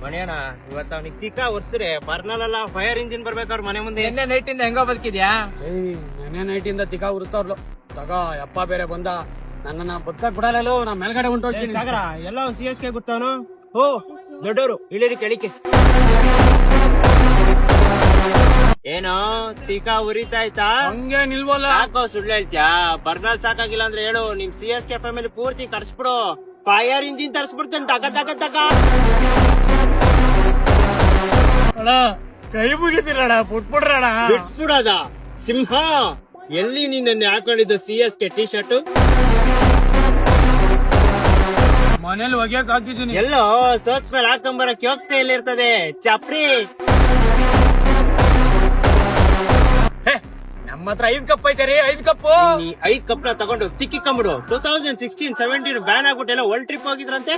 ಮನೆಯಣ್ಣ ಇವತ್ತ ಅವ್ನಿಗೆ ಚಿಕ್ಕ ಒರ್ಸ್ರೆ ಬರ್ನಲ್ಲ ಫೈರ್ ಇಂಜಿನ್ ಬರ್ಬೇಕಾವ್ರ ಮನೆ ಮುಂದೆ. ನಿನ್ನೆ ನೈಟಿಂದ ಹೆಂಗೋ ಬದುಕಿದ್ಯಾ? ನೆನೆ ನೈಟಿಂದ ತಿಕ್ಕ ಉರಿಸ್ತಾವ್ರು. ತಗ ಯಪ್ಪ ಬೇರೆ ಬಂದ, ನನ್ನ ಬದುಕಕ್ ಬಿಡಲ್ಲ. ನಾ ಮೇಲ್ಗಡೆ ಹೊಂಟೋಗ್ತೀನಿ. ಸಾಗರ ಎಲ್ಲ ಒಂದ್ CSK ಗೊತ್ತವನು. ಓ ದೊಡ್ಡವರು ಇಳಿರಿ ಕೆಳಿಕೆ. ಏನೋ ತೀಕ ಉರಿತಾಯ್ತಾ? ಹಂಗೆ ನಿಲ್ವಲ್ಲ. ಸಾಕೋ ಸುಳ್ಳು ಹೇಳ್ತ್ಯಾ? ಬರ್ನಾಲ್ ಸಾಕಾಗಿಲ್ಲ ಅಂದ್ರೆ ಹೇಳು, ನಿಮ್ CSK ಫ್ಯಾಮಿಲಿ ಪೂರ್ತಿ ಕರ್ಸ್ಬಿಡು. Fire engine ತರ್ಸ್ಬಿಡ್ತೇನೆ. ತಗ ಅಣ್ಣ ಕೈ ಮುಗಿತೀರಣ, ಬಿಟ್ಬಿಡ್ರಣ. ಬಿಟ್ಬಿಡೋದ ಸಿಂಹ? ಎಲ್ಲಿ ನಿನ್ನ ಹಾಕೊಂಡಿದ್ದು CSK ಟಿ ಶರ್ಟ್? ಮನೇಲಿ ಒಗ್ಯಕ್ ಹಾಕಿದ್ದೀನಿ. ಎಲ್ಲೋ ಸೋತ್ ಮೇಲೆ ಹಾಕೊಂಬರಕ್ ಹೋಗ್ತಾ ಎಲ್ಲಿರ್ತದೆ ಚಪ್ರಿ. ನಮ್ಮ ಹತ್ರ 5 ಕಪ್ ಐತೆ 5 ಕಪ್ಪು. ಈ 5 ಕಪ್ನ ತಗೊಂಡು ತಿಕ್ಕಿಕೊಂಬಿಡು. 2016-17 ಬ್ಯಾನ್ ಆಗ್ಬಿಟ್ಟು ಎಲ್ಲ ವರ್ಲ್ಡ್ ಟ್ರಿಪ್ ಹೋಗಿದ್ರಂತೆ.